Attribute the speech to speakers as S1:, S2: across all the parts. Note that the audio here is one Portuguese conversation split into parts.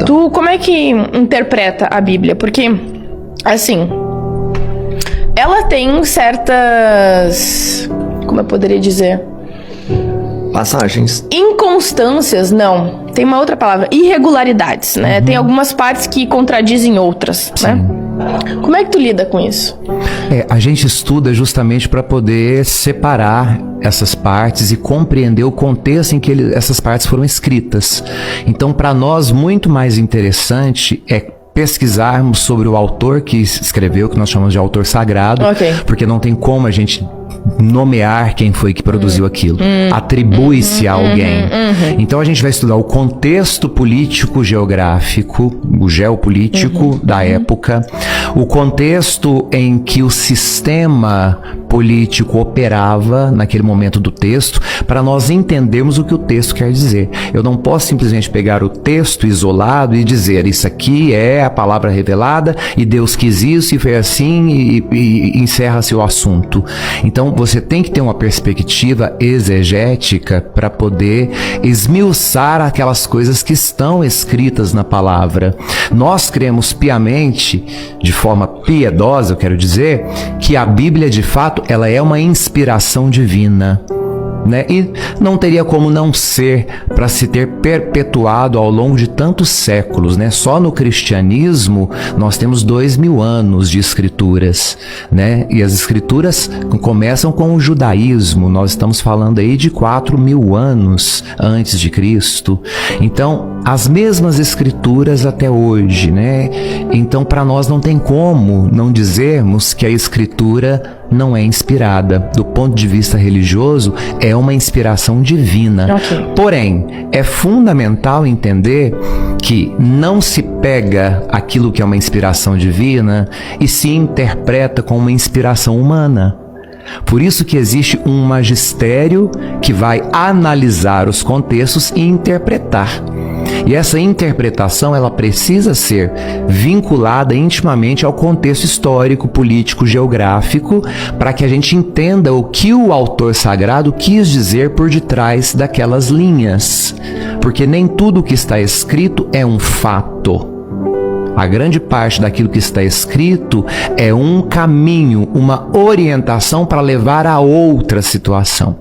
S1: Tu como é que interpreta a Bíblia? Porque, assim, ela tem certas... Como eu poderia dizer?
S2: Passagens.
S1: Inconstâncias, não. Tem uma outra palavra. Irregularidades, né? Tem algumas partes que contradizem outras, né? Como é que tu lida com isso?
S3: A gente estuda justamente para poder separar essas partes e compreender o contexto em que essas partes foram escritas. Então, para nós, muito mais interessante é pesquisarmos sobre o autor que escreveu, que nós chamamos de autor sagrado, porque não tem como a gente nomear quem foi que produziu aquilo. Atribui-se a alguém. Então a gente vai estudar o contexto político geográfico, o geopolítico da época, o contexto em que o sistema político operava naquele momento do texto, para nós entendermos o que o texto quer dizer. Eu não posso simplesmente pegar o texto isolado e dizer, isso aqui é a palavra revelada e Deus quis isso e foi assim e encerra-se o assunto. Então você tem que ter uma perspectiva exegética para poder esmiuçar aquelas coisas que estão escritas na palavra. Nós cremos piamente, de forma piedosa, eu quero dizer, que a Bíblia de fato ela é uma inspiração divina, né? E não teria como não ser para se ter perpetuado ao longo de tantos séculos, né? Só no cristianismo nós temos 2000 anos de escrituras, né? E as escrituras começam com o judaísmo, nós estamos falando aí de 4000 anos antes de Cristo. Então, as mesmas escrituras até hoje, né? Então, para nós não tem como não dizermos que a escritura não é inspirada. Do ponto de vista religioso, é uma inspiração divina. Porém, é fundamental entender que não se pega aquilo que é uma inspiração divina e se interpreta como uma inspiração humana. Por isso que existe um magistério que vai analisar os contextos e interpretar. E essa interpretação ela precisa ser vinculada intimamente ao contexto histórico, político, geográfico, para que a gente entenda o que o autor sagrado quis dizer por detrás daquelas linhas. Porque nem tudo que está escrito é um fato. A grande parte daquilo que está escrito é um caminho, uma orientação para levar a outra situação.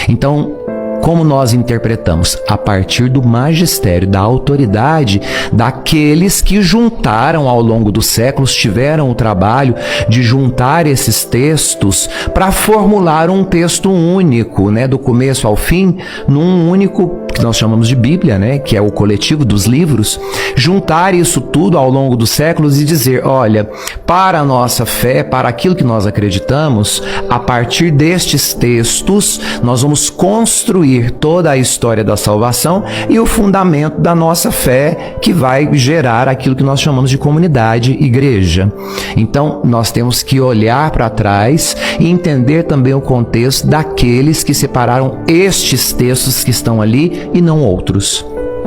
S3: Então, como nós interpretamos? A partir do magistério, da autoridade daqueles que juntaram ao longo dos séculos, tiveram o trabalho de juntar esses textos para formular um texto único, né, do começo ao fim, num único que nós chamamos de Bíblia, né, que é o coletivo dos livros, juntar isso tudo ao longo dos séculos e dizer, olha, para a nossa fé, para aquilo que nós acreditamos, a partir destes textos, nós vamos construir toda a história da salvação e o fundamento da nossa fé que vai gerar aquilo que nós chamamos de comunidade, igreja. Então, nós temos que olhar para trás e entender também o contexto daqueles que separaram estes textos que estão ali e não outros,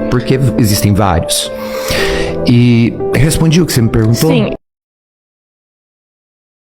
S3: porque existem vários. E respondi o que você me perguntou?
S1: Sim.